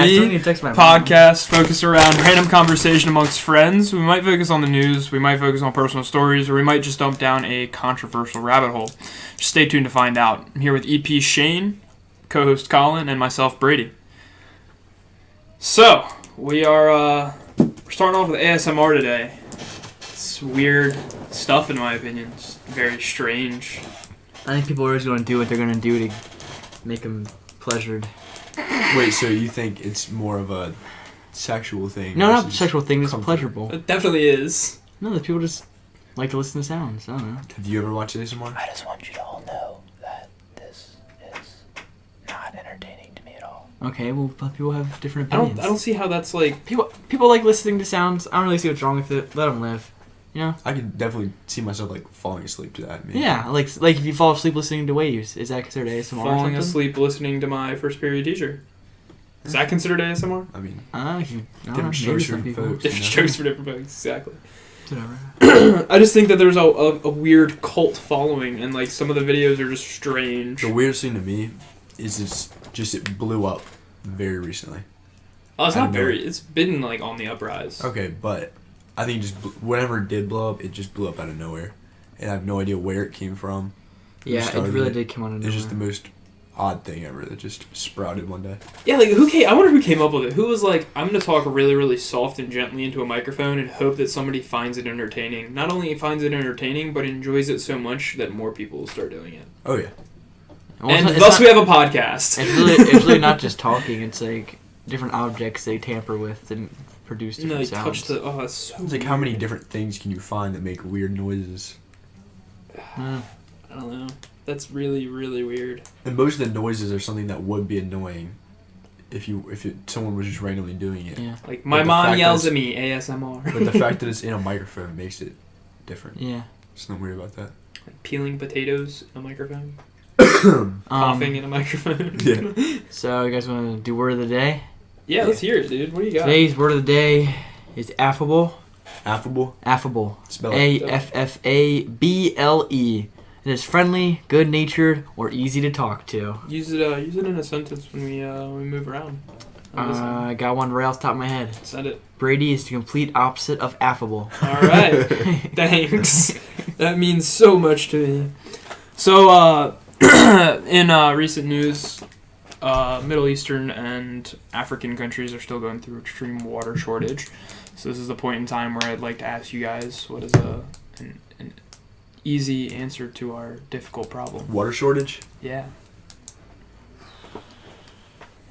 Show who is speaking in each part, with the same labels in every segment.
Speaker 1: podcast focused around random conversation amongst friends. We might focus on the news, we might focus on personal stories, or we might just dump down a controversial rabbit hole. Just stay tuned to find out. I'm here with EP Shane, co-host Colin, and myself, Brady. So, we're starting off with ASMR today. It's weird stuff, in my opinion. It's very strange.
Speaker 2: I think people are always going to do what they're going to do to make them pleasured.
Speaker 3: Wait, so you think it's more of a sexual thing?
Speaker 2: No, not a sexual thing. It's pleasurable.
Speaker 1: It definitely is.
Speaker 2: No, the people just like to listen to sounds. I don't know.
Speaker 3: Have you ever watched ASMR?
Speaker 4: I just want you to all know that this is not entertaining to me at all.
Speaker 2: Okay, well, people have different opinions.
Speaker 1: I don't see how that's like...
Speaker 2: People like listening to sounds. I don't really see what's wrong with it. Let them live. You know?
Speaker 3: I can definitely see myself like falling asleep to that. Maybe.
Speaker 2: Yeah, like if you fall asleep listening to waves, is that considered ASMR?
Speaker 1: Falling asleep listening to my first period teacher. Is that considered ASMR?
Speaker 3: I mean,
Speaker 2: different strokes for
Speaker 3: folks.
Speaker 1: Different strokes for different folks, exactly.
Speaker 2: Whatever.
Speaker 1: I just think that there's a weird cult following, and like some of the videos are just strange.
Speaker 3: The weirdest thing to me is it blew up very recently.
Speaker 1: Oh, it's not very. It's been like on the uprise.
Speaker 3: Okay, but I think whenever it did blow up, it just blew up out of nowhere, and I have no idea where it came from.
Speaker 2: Yeah, it really did come out of nowhere.
Speaker 3: It's just the most odd thing ever that just sprouted one day.
Speaker 1: Yeah, like I wonder who came up with it. Who was like, I'm gonna talk really, really soft and gently into a microphone and hope that somebody finds it entertaining. Not only finds it entertaining, but enjoys it so much that more people will start doing it.
Speaker 3: Oh yeah.
Speaker 1: Well, and thus we have a podcast.
Speaker 2: It's really not just talking. It's like different objects they tamper with and produce different sounds.
Speaker 1: That's so
Speaker 3: it's like, how many different things can you find that make weird noises?
Speaker 1: I don't know. That's really, really weird.
Speaker 3: And most of the noises are something that would be annoying if someone was just randomly doing it.
Speaker 2: Yeah.
Speaker 1: Like my mom yells at me, ASMR.
Speaker 3: But the fact that it's in a microphone makes it different.
Speaker 2: Yeah.
Speaker 3: There's nothing weird about that.
Speaker 1: Like peeling potatoes in a microphone. Coughing in a microphone.
Speaker 3: Yeah.
Speaker 2: So you guys want to do word of the day?
Speaker 1: Yeah, let's hear it, dude. What do you got?
Speaker 2: Today's word of the day is affable.
Speaker 3: Affable?
Speaker 2: Affable.
Speaker 3: Spell it.
Speaker 2: AFFABLE. It is friendly, good-natured, or easy to talk to.
Speaker 1: Use it in a sentence when we move around.
Speaker 2: I got one right off the top of my head.
Speaker 1: Send it.
Speaker 2: Brady is the complete opposite of affable.
Speaker 1: All right. Thanks. That means so much to me. So, in recent news, Middle Eastern and African countries are still going through extreme water shortage. So this is the point in time where I'd like to ask you guys, what is an easy answer to our difficult problem?
Speaker 3: Water shortage?
Speaker 1: Yeah.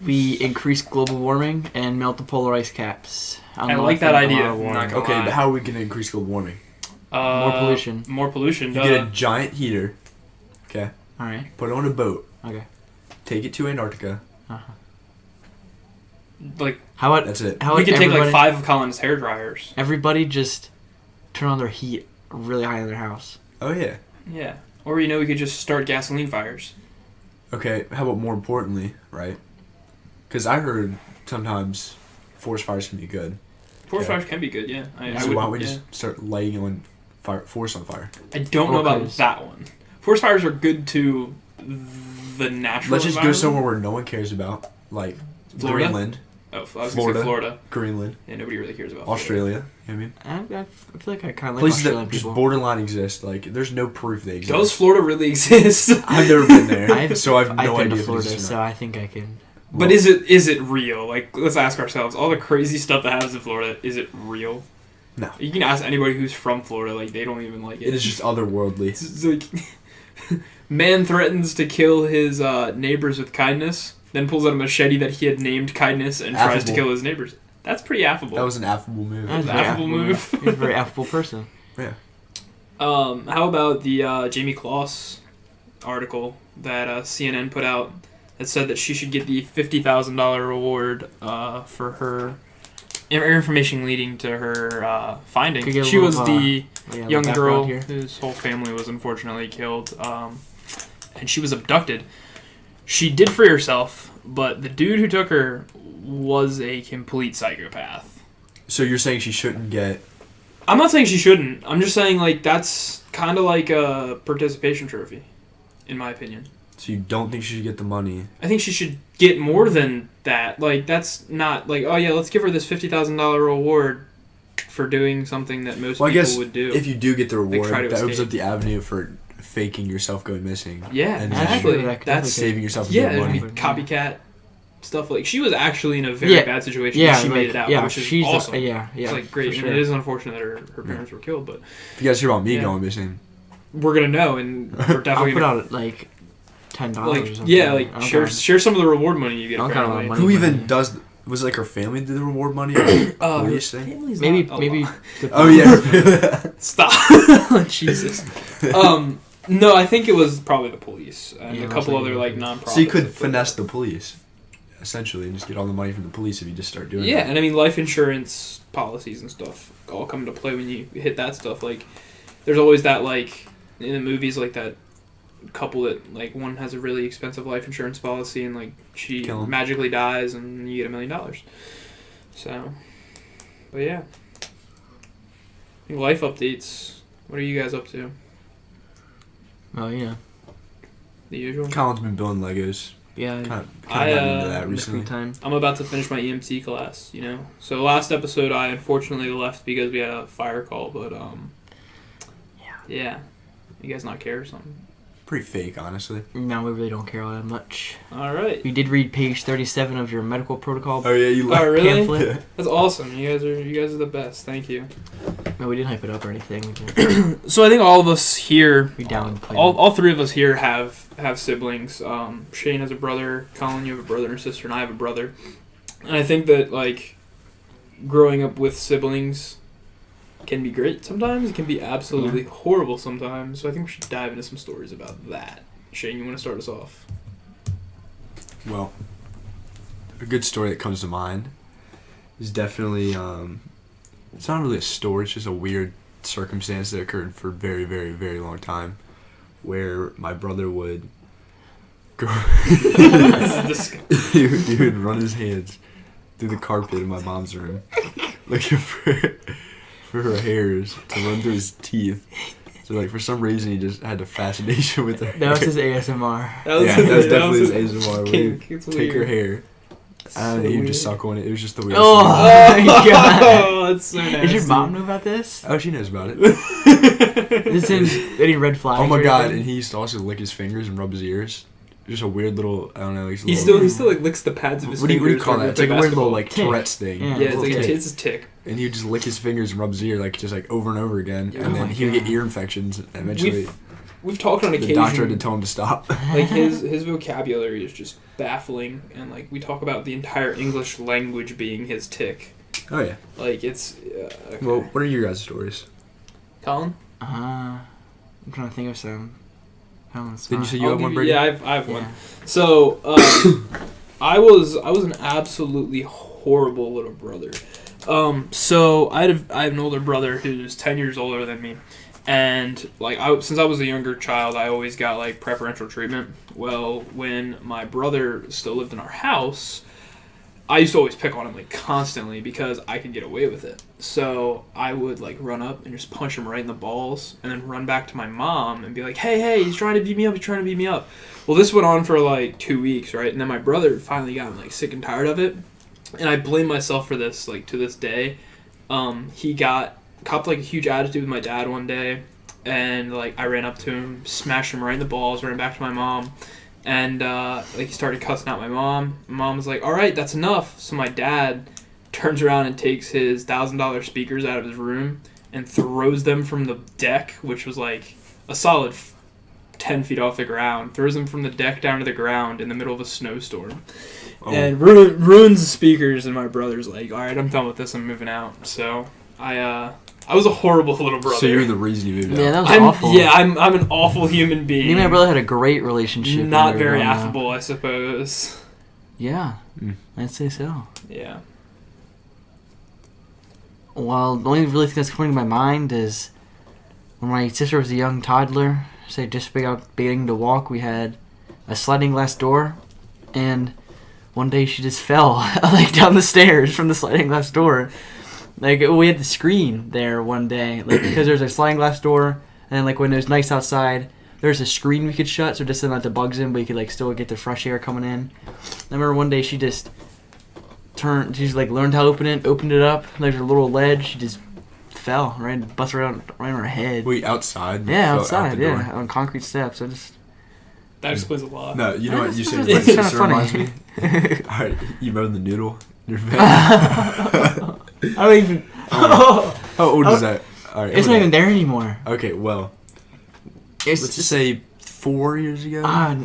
Speaker 2: We increase global warming and melt the polar ice caps.
Speaker 1: I like that idea.
Speaker 3: Okay, but how are we going to increase global warming?
Speaker 2: More pollution.
Speaker 1: More pollution.
Speaker 3: You get a giant heater. Okay.
Speaker 2: All right.
Speaker 3: Put it on a boat.
Speaker 2: Okay.
Speaker 3: Take it to Antarctica.
Speaker 1: Like
Speaker 3: that's it.
Speaker 1: We could take like 5 of Colin's hair dryers.
Speaker 2: Everybody just turn on their heat really high in their house.
Speaker 3: Oh yeah.
Speaker 1: Yeah. Or we could just start gasoline fires.
Speaker 3: Okay. How about more importantly, right? Because I heard sometimes forest fires can be good.
Speaker 1: Forest fires can be good, yeah.
Speaker 3: So why don't we just start lighting on forest on fire?
Speaker 1: I don't know about that one. Forest fires are good to the natural
Speaker 3: Let's just go somewhere where no one cares about, like
Speaker 1: Florida?
Speaker 3: Greenland.
Speaker 1: Oh, I was going to say Florida.
Speaker 3: Greenland.
Speaker 1: Yeah, nobody really cares about
Speaker 3: Australia. You know what I mean?
Speaker 2: I feel like I kind of like
Speaker 3: places
Speaker 2: Australian
Speaker 3: that
Speaker 2: people.
Speaker 3: just borderline exist. Like, there's no proof they exist.
Speaker 1: Does Florida really exist?
Speaker 3: I've never been there, so I have no
Speaker 2: I've been
Speaker 3: idea
Speaker 2: to Florida,
Speaker 3: if it's
Speaker 2: so I think I can.
Speaker 1: But is it real? Like, let's ask ourselves, all the crazy stuff that happens in Florida, is it real?
Speaker 3: No.
Speaker 1: You can ask anybody who's from Florida, like, they don't even like it.
Speaker 3: It is just otherworldly.
Speaker 1: It's like, man threatens to kill his neighbors with kindness, then pulls out a machete that he had named Kindness and tries to kill his neighbors. That's pretty affable.
Speaker 3: That was an affable move.
Speaker 2: That was
Speaker 1: an affable move.
Speaker 2: He's a very affable person.
Speaker 3: Yeah.
Speaker 1: How about the Jamie Kloss article that CNN put out that said that she should get the $50,000 reward for her information leading to her finding. She was the young girl whose whole family was unfortunately killed, and she was abducted. She did free herself, but the dude who took her was a complete psychopath.
Speaker 3: So you're saying she shouldn't get...
Speaker 1: I'm not saying she shouldn't. I'm just saying, like, that's kind of like a participation trophy, in my opinion.
Speaker 3: So you don't think she should get the money?
Speaker 1: I think she should get more than that. Like, that's not like, oh yeah, let's give her this $50,000 reward for doing something that most people would do.
Speaker 3: If you do get the reward,
Speaker 1: try to
Speaker 3: that opens
Speaker 1: escape.
Speaker 3: up the avenue for faking yourself going missing.
Speaker 1: Yeah,
Speaker 3: and
Speaker 1: actually,
Speaker 2: that could
Speaker 1: that's
Speaker 3: saving yourself a
Speaker 1: yeah,
Speaker 3: bit of
Speaker 1: it'd be
Speaker 3: money.
Speaker 1: copycat stuff. Like, she was actually in a very
Speaker 2: Yeah.
Speaker 1: bad situation.
Speaker 2: Yeah,
Speaker 1: but she made it out, which is
Speaker 2: she's
Speaker 1: awesome.
Speaker 2: yeah,
Speaker 1: It's like great,
Speaker 2: for
Speaker 1: and
Speaker 2: sure.
Speaker 1: it is unfortunate that her parents were killed, but
Speaker 3: If you guys hear about me
Speaker 1: Yeah.
Speaker 3: going missing,
Speaker 1: we're gonna know, and we're
Speaker 2: I'll
Speaker 1: definitely
Speaker 2: put
Speaker 1: gonna,
Speaker 2: out like $10 or
Speaker 1: like
Speaker 2: something.
Speaker 1: yeah, like
Speaker 2: I don't
Speaker 1: share
Speaker 2: got-
Speaker 1: share some of the reward money you get.
Speaker 2: I don't got a lot of
Speaker 1: Apparently,
Speaker 2: money.
Speaker 3: who
Speaker 2: money.
Speaker 3: even does? Was it like her family did the reward money? Or police thing?
Speaker 1: family's
Speaker 2: Maybe
Speaker 1: not a
Speaker 2: maybe.
Speaker 1: lot.
Speaker 3: Oh yeah.
Speaker 1: Stop, Jesus. No, I think it was probably the police and
Speaker 2: Yeah,
Speaker 1: a couple
Speaker 2: most
Speaker 1: other
Speaker 2: likely.
Speaker 1: like nonprofits.
Speaker 3: So you could
Speaker 1: that put
Speaker 3: finesse
Speaker 1: it.
Speaker 3: the police, essentially, and just get all the money from the police if you just start doing
Speaker 1: Yeah,
Speaker 3: that.
Speaker 1: and I mean life insurance policies and stuff all come into play when you hit that stuff. Like, there's always that, like, in the movies, like that couple that, like, one has a really expensive life insurance policy and, like, she
Speaker 3: Kill 'em.
Speaker 1: magically dies and you get $1 million. So, but yeah. I think life updates. What are you guys up to?
Speaker 2: Oh yeah.
Speaker 1: The usual.
Speaker 3: Colin's been building Legos.
Speaker 2: Yeah.
Speaker 3: Kind of
Speaker 1: I,
Speaker 3: gotten into that
Speaker 2: in the free
Speaker 3: recently.
Speaker 2: time.
Speaker 1: I'm about to finish my EMT class, you know. So last episode I unfortunately left because we had a fire call, but yeah. You guys not care or something?
Speaker 3: Pretty fake, honestly.
Speaker 2: No, we really don't care all that much.
Speaker 1: All right.
Speaker 2: We did read page 37 of your medical protocol
Speaker 3: Oh yeah, you
Speaker 1: Oh really?
Speaker 2: pamphlet.
Speaker 1: That's awesome. You guys are the best. Thank you.
Speaker 2: No, we didn't hype it up or anything. We did.
Speaker 1: So I think all of us here,
Speaker 2: We downplayed
Speaker 1: all three of us here have siblings. Shane has a brother. Colin, you have a brother and sister, and I have a brother. And I think that, like, growing up with siblings can be great sometimes. It can be absolutely horrible sometimes. So I think we should dive into some stories about that. Shane, you want to start us off?
Speaker 3: Well, a good story that comes to mind is definitely, it's not really a story, it's just a weird circumstance that occurred for a very, very, very long time, where my brother would go, he would run his hands through the carpet in my mom's room, looking for her hairs to run through his teeth. So, like, for some reason, he just had a fascination with her
Speaker 2: That was
Speaker 3: hair.
Speaker 2: his ASMR.
Speaker 3: Yeah, that was definitely his ASMR. Where
Speaker 1: kink.
Speaker 3: he'd
Speaker 1: It's
Speaker 3: take her
Speaker 1: weird.
Speaker 3: hair, and
Speaker 1: So
Speaker 3: he'd
Speaker 1: weird.
Speaker 3: just suck on it. It was just the weirdest
Speaker 2: Oh,
Speaker 3: thing.
Speaker 2: my God.
Speaker 1: Oh, that's so nasty.
Speaker 2: Did your mom know about this?
Speaker 3: Oh, she knows about it.
Speaker 2: This is any red flags?
Speaker 3: Oh my
Speaker 2: or
Speaker 3: god!
Speaker 2: anything?
Speaker 3: And he used to also lick his fingers and rub his ears. Just a weird little, I don't know. Like,
Speaker 1: He still like licks the pads of his
Speaker 3: What do you
Speaker 1: fingers.
Speaker 3: call that?
Speaker 1: when
Speaker 3: It's like a
Speaker 1: we play
Speaker 3: weird little
Speaker 1: basketball.
Speaker 3: like
Speaker 2: Tick.
Speaker 3: Tourette's thing.
Speaker 2: Yeah.
Speaker 1: Yeah, it's
Speaker 3: Little
Speaker 1: like
Speaker 3: tick.
Speaker 1: it's a tick.
Speaker 3: And he would just lick his fingers and rub his ear like just like over and over again,
Speaker 1: Yeah.
Speaker 3: and
Speaker 2: Oh
Speaker 3: then
Speaker 2: my
Speaker 3: he would get
Speaker 2: God.
Speaker 3: ear infections. And eventually,
Speaker 1: We've talked on
Speaker 3: the
Speaker 1: occasion.
Speaker 3: doctor had to tell him to stop.
Speaker 1: Like his vocabulary is just baffling, and like we talk about the entire English language being his tick.
Speaker 3: Oh yeah.
Speaker 1: Like it's. Okay.
Speaker 3: Well, what are your guys' stories?
Speaker 1: Colin,
Speaker 2: I'm trying to think of some.
Speaker 3: Didn't you say you
Speaker 1: I'll
Speaker 3: have one,
Speaker 1: give
Speaker 3: Brady?
Speaker 1: Yeah, I have one.
Speaker 2: Yeah.
Speaker 1: So I was an absolutely horrible little brother. So I have an older brother who's 10 years older than me, and like since I was a younger child, I always got like preferential treatment. Well, when my brother still lived in our house, I used to always pick on him like constantly because I could get away with it. So I would like run up and just punch him right in the balls, and then run back to my mom and be like, "Hey, he's trying to beat me up. He's trying to beat me up." Well, this went on for like 2 weeks, right? And then my brother finally got like sick and tired of it, and I blame myself for this like to this day. He copped like a huge attitude with my dad one day, and like I ran up to him, smashed him right in the balls, ran back to my mom. And like he started cussing out my mom. My mom was like, "All right, that's enough." So my dad turns around and takes his $1,000 speakers out of his room and throws them from the deck, which was like a solid 10 feet off the ground. Throws them from the deck down to the ground in the middle of a snowstorm, and ruins the speakers. And my brother's like, "All right, I'm done with this. I'm moving out." So I was a horrible little brother.
Speaker 3: So you're the reason you moved out.
Speaker 2: Yeah, that was awful.
Speaker 1: Yeah, I'm an awful human being.
Speaker 2: Me and my brother had a great relationship. when
Speaker 1: Not
Speaker 2: we were
Speaker 1: very
Speaker 2: growing up.
Speaker 1: affable, I suppose.
Speaker 2: Yeah,
Speaker 3: Mm.
Speaker 2: I'd say so.
Speaker 1: Yeah.
Speaker 2: Well, the only really thing that's coming to my mind is when my sister was a young toddler, say just beginning to walk, we had a sliding glass door, and one day she just fell like down the stairs from the sliding glass door. Like we had the screen there one day, like because there's a sliding glass door, and then like when it was nice outside, there's a screen we could shut, so just to let the bugs in, but you could like still get the fresh air coming in. I remember one day she just learned how to opened it up. There's a little ledge. She just fell busted right on her head.
Speaker 3: Wait, outside?
Speaker 2: Yeah,
Speaker 3: Fell out
Speaker 2: outside.
Speaker 3: the door.
Speaker 2: Yeah, on concrete steps. I just.
Speaker 1: That explains a lot.
Speaker 3: No, you know what you said.
Speaker 2: It's
Speaker 3: This
Speaker 2: kind of funny.
Speaker 3: reminds me. All right, you remember the noodle in your bed?
Speaker 2: I don't even.
Speaker 3: How old is that? All right,
Speaker 2: It's not even there anymore.
Speaker 3: Okay, well,
Speaker 2: It's
Speaker 3: let's just say 4 years ago.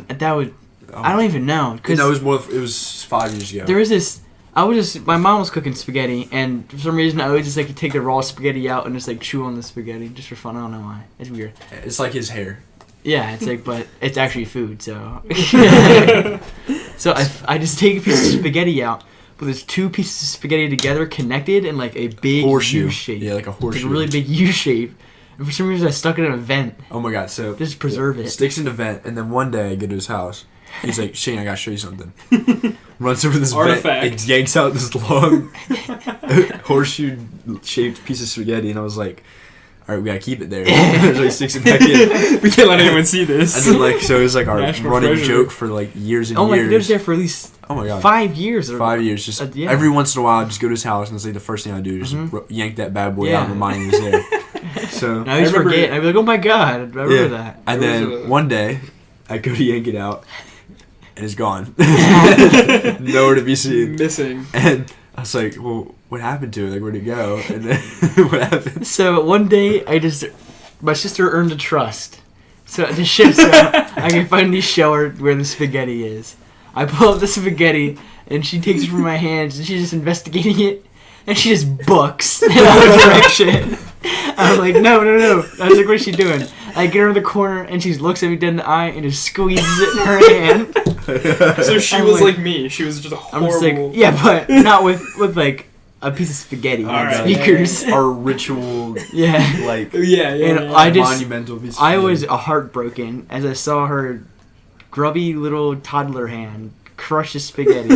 Speaker 2: that would. I don't even know
Speaker 3: No, it was more. It was 5 years ago.
Speaker 2: there was this. My mom was cooking spaghetti, and for some reason I always just like to take the raw spaghetti out and just like chew on the spaghetti just for fun. I don't know why. It's weird.
Speaker 3: It's like his hair.
Speaker 2: Yeah, it's like, but it's actually food, so. So I just take a piece of spaghetti out, but there's two pieces of spaghetti together connected in like a big
Speaker 3: Horseshoe.
Speaker 2: U shape.
Speaker 3: Yeah, like a horseshoe.
Speaker 2: Like a really big U shape. And for some reason I stuck it in a vent.
Speaker 3: Oh my god! So
Speaker 2: Just preserve it.
Speaker 3: Sticks in a vent, and then one day I go to his house. He's like, Shane, I gotta show you something. Runs over this
Speaker 1: Artifact.
Speaker 3: vent and yanks out this long horseshoe-shaped piece of spaghetti, and I was like, all right, we gotta keep it there. So he sticks it back in.
Speaker 1: We can't let anyone see this.
Speaker 3: And then like, so it was like our
Speaker 1: National
Speaker 3: running
Speaker 1: treasure.
Speaker 3: joke for like years and
Speaker 2: Oh my god, it was
Speaker 3: years.
Speaker 2: there for at least
Speaker 3: Oh my god.
Speaker 2: 5 years.
Speaker 3: 5 years. Just
Speaker 2: Yeah.
Speaker 3: every once in a while, I just go to his house, and it's like the first thing I do is
Speaker 2: Mhm.
Speaker 3: just yank that bad boy
Speaker 2: Yeah.
Speaker 3: out and remind him he's there. So
Speaker 2: And I always
Speaker 1: remember-
Speaker 2: forget. I'd be like, oh my god, I remember
Speaker 3: yeah.
Speaker 2: that.
Speaker 3: And
Speaker 1: There
Speaker 3: then
Speaker 1: was a-
Speaker 3: one day, I go to yank it out, and it's gone. Nowhere to be seen.
Speaker 1: Missing.
Speaker 3: And I was like, well, what happened to it? Like, where'd it go? And then what happened?
Speaker 2: So one day, my sister earned a trust. So at the ship, so I can finally show her where the spaghetti is. I pull up the spaghetti, and she takes it from my hands, and she's just investigating it, and she just books in another direction. I was like, no. I was like, what is she doing? I get her in the corner, and she looks at me dead in the eye, and just squeezes it in her hand.
Speaker 1: So she
Speaker 2: I'm
Speaker 1: was
Speaker 2: like-
Speaker 1: like me. She was just a
Speaker 2: I'm just
Speaker 1: horrible.
Speaker 2: like, yeah, but not with like a piece of spaghetti
Speaker 1: All
Speaker 2: and
Speaker 1: right.
Speaker 2: sneakers.
Speaker 3: Our ritual,
Speaker 2: Yeah.
Speaker 3: like,
Speaker 1: Yeah.
Speaker 2: And I just-
Speaker 3: monumental piece of
Speaker 2: I
Speaker 3: food.
Speaker 2: was heartbroken as I saw her grubby little toddler hand crush the spaghetti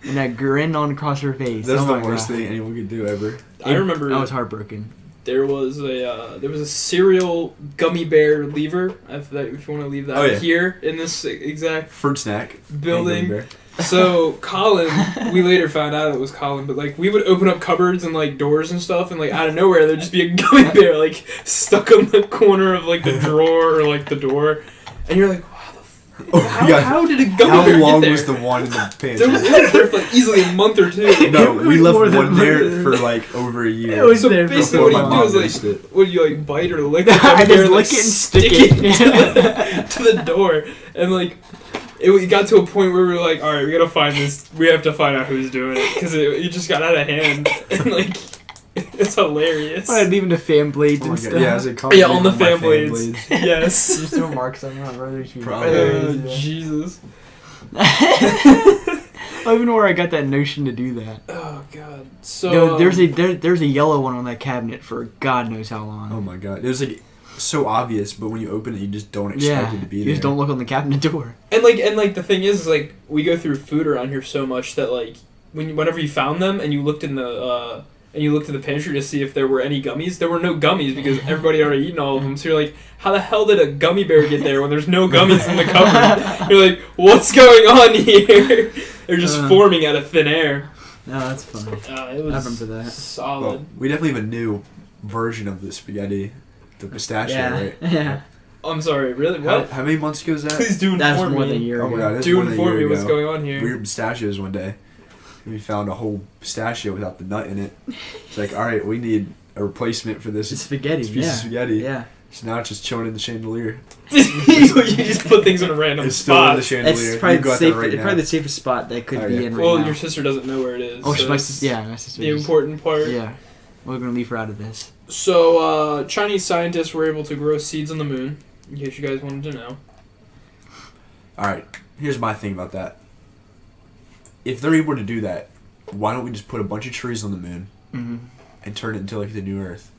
Speaker 2: and that grin on across her face.
Speaker 3: That's
Speaker 2: Oh
Speaker 3: the
Speaker 2: my
Speaker 3: worst
Speaker 2: God.
Speaker 3: thing anyone could do ever.
Speaker 1: I remember
Speaker 2: I was heartbroken.
Speaker 1: there was a cereal gummy bear lever. If you want to leave that
Speaker 3: Oh, yeah.
Speaker 1: here in this exact
Speaker 3: Fruit snack.
Speaker 1: building.
Speaker 3: Bear.
Speaker 1: So Colin, we later found out it was Colin, but like we would open up cupboards and like doors and stuff, and like out of nowhere there'd just be a gummy bear like stuck on the corner of like the drawer or like the door, and you're like,
Speaker 3: Oh,
Speaker 1: how,
Speaker 3: God.
Speaker 1: how did a gummy
Speaker 3: How
Speaker 1: bear
Speaker 3: long
Speaker 1: get there?
Speaker 3: was the one in the pantry?
Speaker 1: There was there for like easily a month or two.
Speaker 3: No, we
Speaker 2: More
Speaker 3: left
Speaker 2: than
Speaker 3: one there
Speaker 2: one.
Speaker 3: for like over a year.
Speaker 2: It was
Speaker 1: So
Speaker 2: there for
Speaker 1: basically
Speaker 3: before
Speaker 1: what
Speaker 3: my
Speaker 1: you do
Speaker 3: mom
Speaker 1: is like,
Speaker 3: noticed it.
Speaker 1: what do you like bite or lick the
Speaker 2: I
Speaker 1: gummy bear
Speaker 2: just
Speaker 1: and like
Speaker 2: lick it and
Speaker 1: stick
Speaker 2: stick
Speaker 1: it
Speaker 2: it.
Speaker 1: to the door, and like it got to a point where we were like, all right, we gotta find this. We have to find out who's doing it because it just got out of hand, and like it's hilarious.
Speaker 2: I leaving the fan blades
Speaker 3: Oh my
Speaker 2: and
Speaker 3: God.
Speaker 2: stuff.
Speaker 3: Yeah, I was like,
Speaker 1: Yeah, on the
Speaker 3: my
Speaker 1: fan blades. Yes.
Speaker 2: There's still marks on my brother's feet.
Speaker 3: Probably.
Speaker 1: Jesus.
Speaker 2: I don't even know where I got that notion to do that.
Speaker 1: Oh God. So
Speaker 2: No, there's a yellow one on that cabinet for God knows how long.
Speaker 3: Oh my god. It was like so obvious, but when you open it, you just don't expect it to be
Speaker 2: you
Speaker 3: there.
Speaker 2: just don't look on the cabinet door.
Speaker 1: and like the thing is like we go through food around here so much that like whenever you found them and you looked in the pantry to see if there were any gummies, there were no gummies because everybody had already eaten all of them. So you're like, how the hell did a gummy bear get there when there's no gummies in the cupboard? You're like, what's going on here? They're just forming out of thin air.
Speaker 2: No, that's funny.
Speaker 1: It was
Speaker 2: I remember that.
Speaker 1: solid.
Speaker 3: Well, we definitely have a new version of the spaghetti, the pistachio,
Speaker 2: Yeah,
Speaker 3: right?
Speaker 2: yeah.
Speaker 1: I'm sorry, really?
Speaker 3: How,
Speaker 1: What?
Speaker 3: how many months ago was that?
Speaker 1: Please do
Speaker 2: That was
Speaker 1: inform
Speaker 2: more than a
Speaker 1: me.
Speaker 2: year
Speaker 3: Oh
Speaker 2: ago.
Speaker 3: my god, that's
Speaker 1: Do
Speaker 3: more than a
Speaker 1: inform
Speaker 3: year
Speaker 1: me what's
Speaker 3: ago.
Speaker 1: going on here.
Speaker 3: We were pistachios one day. We found a whole pistachio without the nut in it. It's like, all right, we need a replacement for this
Speaker 2: It's spaghetti.
Speaker 3: piece of spaghetti.
Speaker 2: Yeah.
Speaker 3: So now it's just chilling in the chandelier.
Speaker 1: You just put things in a random
Speaker 3: It's still in the
Speaker 1: spot.
Speaker 3: chandelier.
Speaker 2: It's probably,
Speaker 3: You got
Speaker 2: the
Speaker 3: that right now.
Speaker 2: probably the safest spot that could
Speaker 3: Oh,
Speaker 2: be
Speaker 3: yeah.
Speaker 2: in right
Speaker 1: Well,
Speaker 2: now.
Speaker 1: your sister doesn't know where it is.
Speaker 2: Oh,
Speaker 1: so
Speaker 2: my
Speaker 1: that's
Speaker 2: sister. Yeah, my sister.
Speaker 1: the
Speaker 2: just-
Speaker 1: important part.
Speaker 2: Yeah. We're gonna leave her out of this.
Speaker 1: So, Chinese scientists were able to grow seeds on the moon, in case you guys wanted to know.
Speaker 3: All right, here's my thing about that. If they're able to do that, why don't we just put a bunch of trees on the moon
Speaker 2: Mm-hmm.
Speaker 3: and turn it into like the new Earth?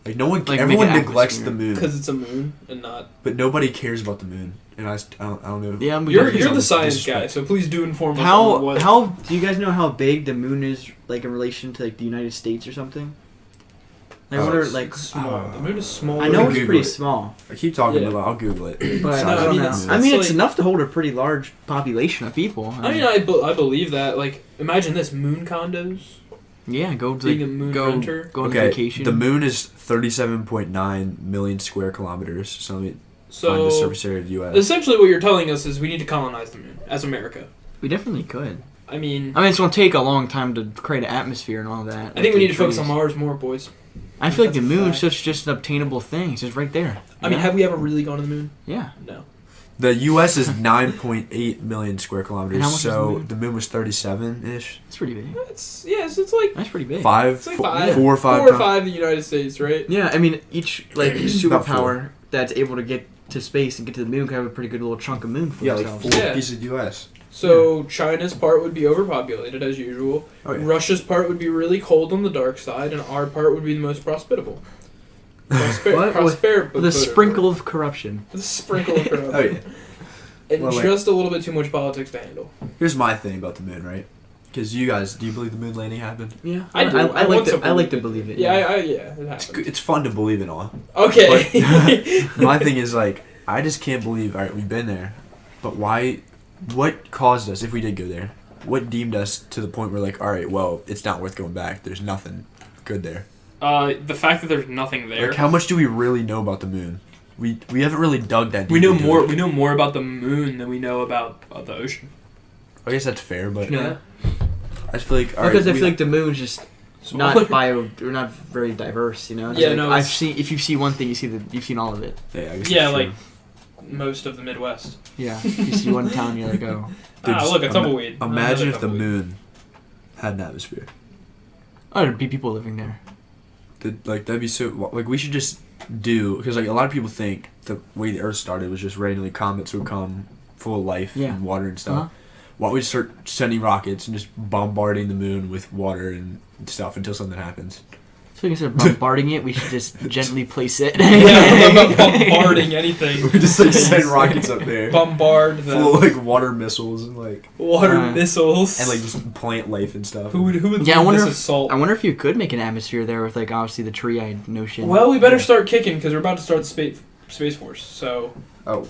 Speaker 3: Like no one,
Speaker 2: Like,
Speaker 3: everyone
Speaker 2: make an
Speaker 3: neglects the
Speaker 2: atmosphere.
Speaker 3: moon,
Speaker 1: Because it's a moon and not...
Speaker 3: but nobody cares about the moon. And I don't know.
Speaker 2: Yeah, I'm
Speaker 1: You're
Speaker 3: definitely
Speaker 1: the
Speaker 3: some
Speaker 1: science
Speaker 3: disrespect.
Speaker 1: guy, so please do inform us on what...
Speaker 2: Do you guys know how big the moon is, like in relation to like the United States or something? I wonder, like,
Speaker 1: It's small. The moon is small.
Speaker 2: I know it's
Speaker 3: Google
Speaker 2: pretty
Speaker 3: it.
Speaker 2: small,
Speaker 3: I keep talking
Speaker 1: Yeah.
Speaker 3: about. I'll Google it.
Speaker 2: but
Speaker 1: No,
Speaker 2: I
Speaker 1: I
Speaker 2: don't
Speaker 1: mean,
Speaker 2: know.
Speaker 1: it's-
Speaker 2: I mean,
Speaker 1: it's
Speaker 2: it's
Speaker 1: like-
Speaker 2: enough to hold a pretty large population of people.
Speaker 1: I mean, I believe that. Like, imagine this: moon condos.
Speaker 2: yeah, go to
Speaker 1: Being a moon renter.
Speaker 2: go on
Speaker 3: Okay,
Speaker 2: vacation.
Speaker 3: the moon is 37.9 million square kilometers. So let me find the
Speaker 1: So
Speaker 3: surface area of the U.S.
Speaker 1: essentially, what you're telling us is we need to colonize the moon as America.
Speaker 2: We definitely could.
Speaker 1: I mean,
Speaker 2: It's gonna take a long time to create an atmosphere and all that.
Speaker 1: I think we
Speaker 2: with
Speaker 1: need
Speaker 2: the
Speaker 1: to focus
Speaker 2: trees.
Speaker 1: on Mars more, boys.
Speaker 2: I feel like the
Speaker 1: That's a
Speaker 2: moon's
Speaker 1: fact.
Speaker 2: just an obtainable thing. It's just right there.
Speaker 1: I mean, have we ever really gone to the moon?
Speaker 2: Yeah.
Speaker 1: No.
Speaker 3: The U.S. is 9.8 million square kilometers.
Speaker 2: And how much is
Speaker 3: So
Speaker 2: the
Speaker 3: the moon was 37-ish.
Speaker 2: It's pretty big.
Speaker 1: It's like
Speaker 2: That's pretty big.
Speaker 1: it's like five,
Speaker 3: four or five.
Speaker 1: four or
Speaker 3: times.
Speaker 1: five the United States, right?
Speaker 2: Yeah, I mean, each like
Speaker 3: About
Speaker 2: superpower that's able to get to space and get to the moon can have a pretty good little chunk of moon for
Speaker 3: Yeah, like
Speaker 2: themselves.
Speaker 3: 4
Speaker 1: Yeah.
Speaker 3: pieces of U.S.
Speaker 1: So China's part would be overpopulated as usual.
Speaker 3: Oh, yeah.
Speaker 1: Russia's part would be really cold on the dark side, and our part would be the most hospitable.
Speaker 2: What? With a sprinkle of corruption.
Speaker 1: With a sprinkle of corruption.
Speaker 3: Oh, yeah.
Speaker 1: And
Speaker 3: Well, like-
Speaker 1: just a little bit too much politics to handle.
Speaker 3: Here's my thing about the moon, right? Because you guys, do you believe the moon landing happened?
Speaker 2: Yeah,
Speaker 1: I do.
Speaker 2: I
Speaker 1: want
Speaker 2: like
Speaker 1: to
Speaker 2: I like to
Speaker 1: believe
Speaker 2: believe it.
Speaker 1: Yeah, it
Speaker 3: It's
Speaker 1: happened.
Speaker 3: it's fun to believe in all.
Speaker 1: Okay.
Speaker 3: My thing is like, I just can't believe. All right, we've been there, but why? What caused us if we did go there? What deemed us to the point where like, all right, well, it's not worth going back. There's nothing good there.
Speaker 1: The fact that there's nothing there.
Speaker 3: Like, how much do we really know about the moon? We haven't really dug that deep.
Speaker 1: We know
Speaker 3: into
Speaker 1: more.
Speaker 3: it.
Speaker 1: We know more about the moon than we know about the ocean.
Speaker 3: I guess that's fair, but
Speaker 2: Yeah.
Speaker 3: I just feel like all right,
Speaker 2: Because I
Speaker 3: we-
Speaker 2: feel like the moon's just
Speaker 1: Smaller.
Speaker 2: not bio or not very diverse. You know. It's
Speaker 1: Yeah,
Speaker 2: like,
Speaker 1: no,
Speaker 2: I've
Speaker 1: it's-
Speaker 2: seen if you see one thing, you've seen all of it.
Speaker 3: yeah, I guess
Speaker 1: Yeah,
Speaker 3: that's
Speaker 1: like
Speaker 3: true.
Speaker 1: most of the Midwest.
Speaker 2: Yeah. If you see one town, you're like, oh.
Speaker 3: Dude,
Speaker 1: Ah,
Speaker 3: just
Speaker 1: look, a tumbleweed.
Speaker 3: Imagine
Speaker 1: Another
Speaker 3: if the
Speaker 1: tumbleweed.
Speaker 3: moon had an atmosphere.
Speaker 2: Oh, there'd be people living there.
Speaker 3: That'd be so. Like we should just do because like a lot of people think the way the Earth started was just randomly comets would come full of life
Speaker 2: Yeah.
Speaker 3: and water and stuff.
Speaker 2: Uh-huh.
Speaker 3: Why don't we start sending rockets and just bombarding the moon with water and stuff until something happens?
Speaker 2: So instead of bombarding it, we should just gently place it.
Speaker 1: Yeah, I'm not bombarding anything.
Speaker 3: We just like send rockets up there,
Speaker 1: Bombard them.
Speaker 3: full of like water missiles and like
Speaker 1: Water
Speaker 2: Uh,
Speaker 1: missiles.
Speaker 3: and like just plant life and stuff.
Speaker 1: who would
Speaker 2: Yeah, I
Speaker 1: lead
Speaker 2: wonder
Speaker 1: this
Speaker 2: if-
Speaker 1: assault?
Speaker 2: I wonder if you could make an atmosphere there with like obviously the tree-eyed notion.
Speaker 1: Well, we better start kicking because we're about to start the Space Force. So
Speaker 3: Oh,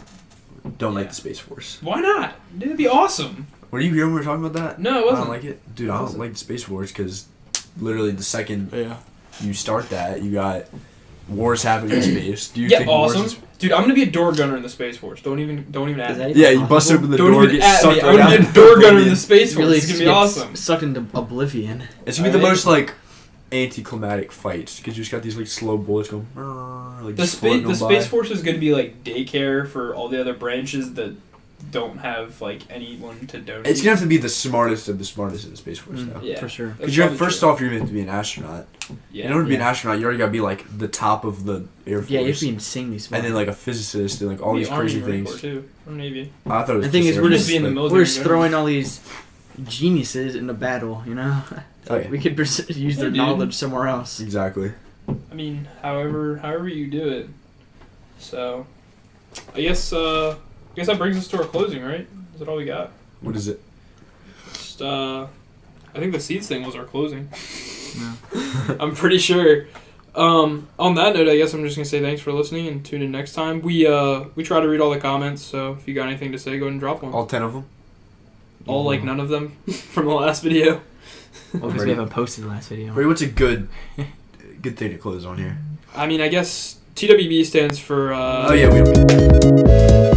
Speaker 3: don't like
Speaker 1: Yeah.
Speaker 3: the Space Force.
Speaker 1: why not? It'd be awesome.
Speaker 3: Were you here when we were talking about that?
Speaker 1: No, it
Speaker 3: I
Speaker 1: wasn't.
Speaker 3: don't like it, dude. I don't like the Space Force because literally the second
Speaker 2: Yeah.
Speaker 3: you start that, you got wars happening in space. Do you
Speaker 1: Yeah,
Speaker 3: think wars
Speaker 1: awesome,
Speaker 3: is-
Speaker 1: dude. I'm gonna be a door gunner in the Space Force. Don't even ask
Speaker 2: Is
Speaker 1: me.
Speaker 2: that
Speaker 3: Yeah,
Speaker 2: even
Speaker 3: you bust
Speaker 2: possible?
Speaker 3: open the
Speaker 1: Don't
Speaker 3: door,
Speaker 1: even
Speaker 3: get
Speaker 1: ask
Speaker 3: sucked
Speaker 1: me.
Speaker 3: right
Speaker 1: I'm gonna
Speaker 3: out.
Speaker 1: be a door gunner in
Speaker 3: Oblivion.
Speaker 1: the Space Force.
Speaker 2: Really
Speaker 1: It's gonna be
Speaker 2: gets
Speaker 1: awesome.
Speaker 2: Sucked into oblivion.
Speaker 3: It's gonna be the
Speaker 1: Alright.
Speaker 3: most like anticlimactic fights because you just got these like slow bullets going. Like
Speaker 1: The
Speaker 3: just floating
Speaker 1: Space
Speaker 3: on by.
Speaker 1: Force is gonna be like daycare for all the other branches that don't have like anyone to donate.
Speaker 3: It's gonna have to be the smartest of the smartest in the Space Force
Speaker 2: Mm.
Speaker 3: though.
Speaker 1: Yeah.
Speaker 2: For sure.
Speaker 1: That's
Speaker 3: Because you're
Speaker 1: probably
Speaker 3: first
Speaker 1: true.
Speaker 3: off, you're meant to be an astronaut.
Speaker 1: Yeah.
Speaker 3: In order to be an
Speaker 2: Yeah.
Speaker 3: astronaut, you already gotta be like the top of the Air Force.
Speaker 2: Yeah, you have to be insanely smart.
Speaker 3: and then like a physicist and like all
Speaker 1: The
Speaker 3: these
Speaker 1: Army,
Speaker 3: crazy
Speaker 1: Marine
Speaker 3: things.
Speaker 1: Corps, too, or Navy.
Speaker 3: I thought it was
Speaker 2: The thing
Speaker 3: just
Speaker 2: is,
Speaker 3: Air
Speaker 2: we're
Speaker 3: Force,
Speaker 2: just
Speaker 1: be in the
Speaker 3: but-
Speaker 1: military.
Speaker 2: we're just throwing all these geniuses into battle, you know?
Speaker 3: Oh, yeah.
Speaker 2: We could use their
Speaker 1: dude.
Speaker 2: knowledge somewhere else.
Speaker 3: Exactly.
Speaker 1: I mean, however you do it. So, I guess that brings us to our closing, right? Is that all we got?
Speaker 3: What is it?
Speaker 1: Just I think the seeds thing was our closing.
Speaker 2: No.
Speaker 1: I'm pretty sure. On that note, I guess I'm just gonna say thanks for listening and tune in next time. We try to read all the comments, so if you got anything to say, go ahead and drop one.
Speaker 3: All 10 of them.
Speaker 1: All like none of them from the last video.
Speaker 2: Well, because we haven't posted the last video.
Speaker 3: Wait, what's a good thing to close on here?
Speaker 1: I mean, I guess TWB stands for.
Speaker 3: Oh yeah, we.